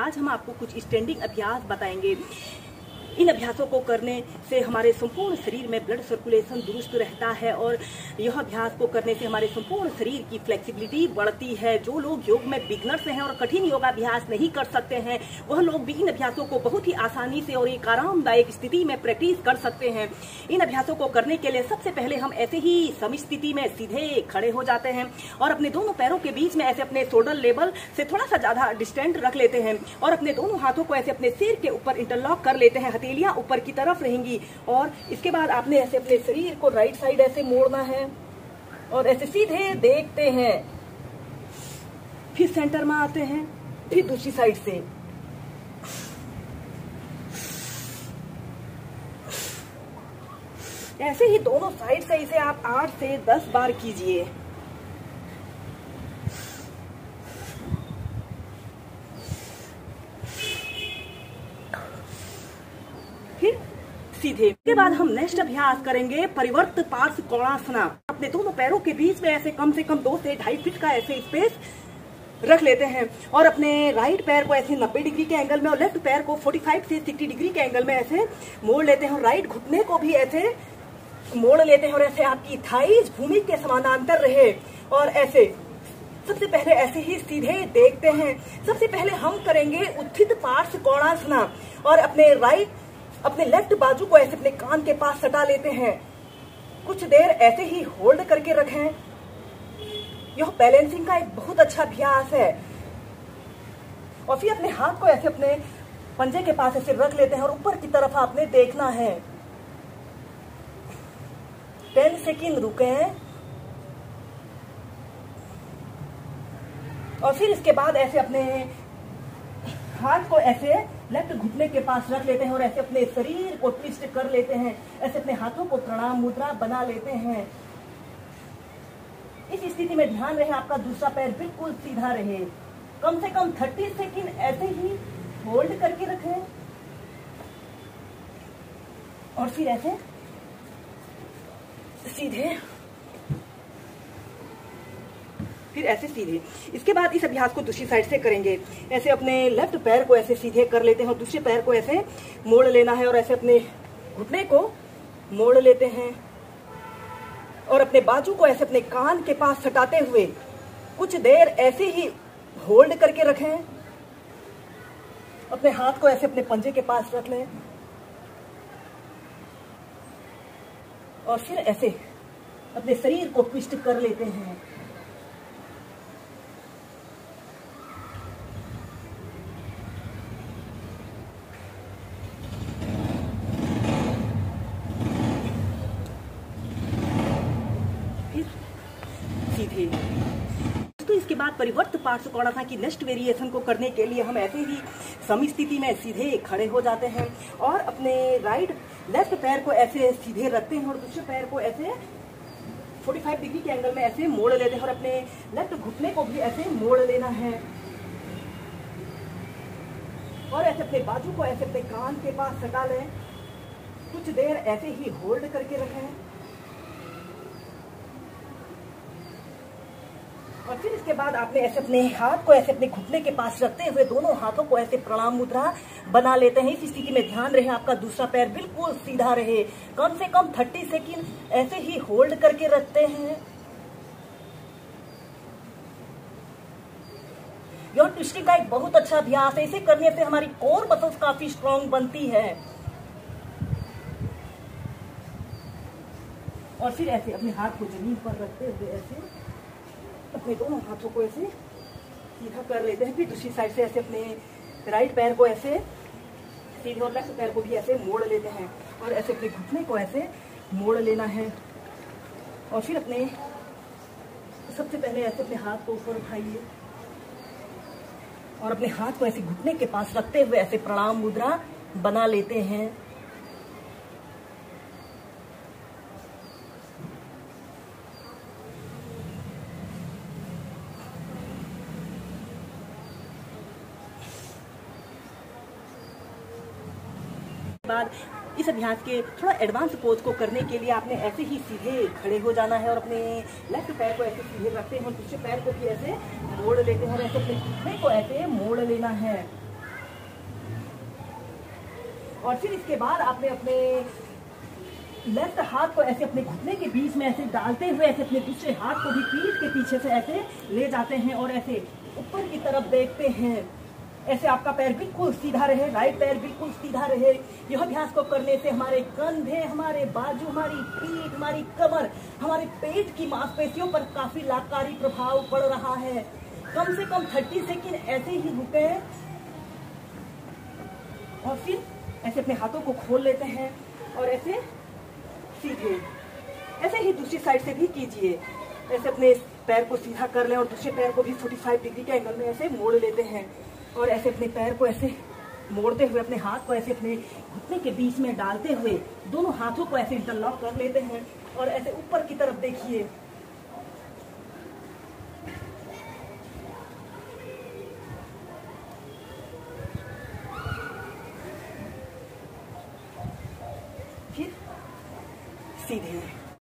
आज हम आपको कुछ स्टैंडिंग अभ्यास बताएंगे। इन अभ्यासों को करने से हमारे संपूर्ण शरीर में ब्लड सर्कुलेशन दुरुस्त रहता है और यह अभ्यास को करने से हमारे संपूर्ण शरीर की फ्लेक्सिबिलिटी बढ़ती है। जो लोग योग में बिगनर्स हैं और कठिन योगाभ्यास नहीं कर सकते हैं, वह लोग भी इन अभ्यासों को बहुत ही आसानी से और एक आरामदायक स्थिति में प्रैक्टिस कर सकते हैं। इन अभ्यासों को करने के लिए सबसे पहले हम ऐसे ही समस्थिति में सीधे खड़े हो जाते हैं और अपने दोनों पैरों के बीच में ऐसे अपने शोल्डर लेवल से थोड़ा सा ज्यादा डिस्टेंस रख लेते हैं और अपने दोनों हाथों को ऐसे अपने सिर के ऊपर इंटरलॉक कर लेते हैं। हथेलियां ऊपर की तरफ रहेंगी और इसके बाद आपने ऐसे अपने शरीर को राइट साइड ऐसे मोड़ना है और ऐसे सीधे देखते हैं। फिर सेंटर में आते हैं, फिर दूसरी साइड से ऐसे ही दोनों साइड से इसे आप 8 से 10 बार कीजिए। फिर सीधे। इसके बाद हम नेक्स्ट अभ्यास करेंगे परिवर्त पार्श्व कोणासना। अपने दोनों पैरों के बीच में ऐसे कम से कम 2 से 2.5 फीट का ऐसे स्पेस रख लेते हैं और अपने राइट पैर को ऐसे 90 डिग्री के एंगल में और लेफ्ट पैर को 45 से 60 डिग्री के एंगल में ऐसे मोड़ लेते हैं और राइट घुटने को भी ऐसे मोड़ लेते हैं और ऐसे आपकी थाइज भूमि के समानांतर रहे और ऐसे सबसे पहले ऐसे ही सीधे देखते हैं। सबसे पहले हम करेंगे उत्थित पार्श्व कोणासना और अपने लेफ्ट बाजू को ऐसे अपने कान के पास सटा लेते हैं। कुछ देर ऐसे ही होल्ड करके रखें। यह बैलेंसिंग का एक बहुत अच्छा अभ्यास है। और फिर अपने हाथ को ऐसे अपने पंजे के पास ऐसे रख लेते हैं और ऊपर की तरफ आपने देखना है। 10 सेकंड रुकें और फिर इसके बाद ऐसे अपने हाथ को ऐसे लेफ्ट घुटने के पास रख लेते हैं और ऐसे अपने शरीर को ट्विस्ट कर लेते हैं। ऐसे अपने हाथों को प्रणाम मुद्रा बना लेते हैं। इस स्थिति में ध्यान रहे आपका दूसरा पैर बिल्कुल सीधा रहे। कम से कम 30 सेकंड ऐसे ही होल्ड करके रखें और फिर ऐसे सीधे, फिर ऐसे सीधे। इसके बाद इस अभ्यास को दूसरी साइड से करेंगे। ऐसे अपने लेफ्ट पैर को ऐसे सीधे कर लेते हैं और दूसरे पैर को ऐसे मोड़ लेना है और ऐसे अपने घुटने को मोड़ लेते हैं और अपने बाजू को ऐसे अपने कान के पास सटाते हुए कुछ देर ऐसे ही होल्ड करके रखें। अपने हाथ को ऐसे अपने पंजे के पास रख लें और फिर ऐसे अपने शरीर को ट्विस्ट कर लेते हैं। फिर सीधे। तो इसके बाद परिवर्त पार्श्व कोणासना की नेक्स्ट वेरिएशन को करने के लिए हम ऐसे ही समस्थिति में सीधे खड़े हो जाते हैं और अपने लेफ्ट पैर को ऐसे सीधे रखते हैं और दूसरे पैर को ऐसे 45 डिग्री के एंगल में ऐसे मोड़ लेते हैं और अपने लेफ्ट घुटने को भी ऐसे मोड़ लेना है और ऐसे अपने बाजू को ऐसे अपने कान के पास सटा लें। कुछ देर ऐसे ही होल्ड करके रखें और फिर इसके बाद आपने ऐसे अपने हाथ को ऐसे अपने घुटने के पास रखते हुए दोनों हाथों को ऐसे प्रणाम मुद्रा बना लेते हैं। इस स्थिति में ध्यान रहे आपका दूसरा पैर बिल्कुल सीधा रहे। कम से कम 30 सेकंड ऐसे ही होल्ड करके रखते हैं। यह ट्विस्टिंग का एक बहुत अच्छा अभ्यास है। इसे करने से हमारी कोर मसल्स काफी स्ट्रांग बनती है। और फिर ऐसे अपने हाथ को जमीन पर रखते हुए ऐसे अपने दोनों हाथों को ऐसे सीधा कर लेते हैं। फिर दूसरी साइड से ऐसे अपने राइट पैर को ऐसे सीधे और लेफ्ट पैर को भी ऐसे मोड़ लेते हैं और ऐसे अपने घुटने को ऐसे मोड़ लेना है और फिर सबसे पहले ऐसे अपने हाथ को ऊपर उठाइए और अपने हाथ को ऐसे घुटने के पास रखते हुए ऐसे प्रणाम मुद्रा बना लेते हैं। बाद इस अभ्यास के थोड़ा एडवांस पोज को करने के लिए आपने ऐसे ही सीधे खड़े हो जाना है और अपने लेफ्ट पैर को ऐसे सीधे रखते हैं और दूसरे पैर को भी ऐसे मोड़ लेते हैं और ऐसे अपने घुटने को ऐसे मोड़ लेना है। और फिर इसके बाद आपने अपने लेफ्ट हाथ को ऐसे अपने घुटने के बीच में ऐसे डालते हुए ऐसे अपने दूसरे हाथ को भी पीठ के पीछे से ऐसे ले जाते हैं और ऐसे ऊपर की तरफ देखते हैं। ऐसे आपका पैर बिल्कुल सीधा रहे, राइट पैर बिल्कुल सीधा रहे। यह अभ्यास को करने से हमारे कंधे, हमारे बाजू, हमारी पीठ, हमारी कमर, हमारे पेट की मांसपेशियों पर काफी लाभकारी प्रभाव पड़ रहा है। कम से कम 30 सेकंड ऐसे ही रुके और फिर ऐसे अपने हाथों को खोल लेते हैं और ऐसे सीधे। ऐसे ही दूसरी साइड से भी कीजिए। ऐसे अपने पैर को सीधा कर लें और दूसरे पैर को भी 45 डिग्री के एंगल में ऐसे मोड़ लेते हैं और ऐसे अपने पैर को ऐसे मोड़ते हुए अपने हाथ को ऐसे अपने घुटने के बीच में डालते हुए दोनों हाथों को ऐसे इंटरलॉक कर लेते हैं और ऐसे ऊपर की तरफ देखिए। फिर सीधे।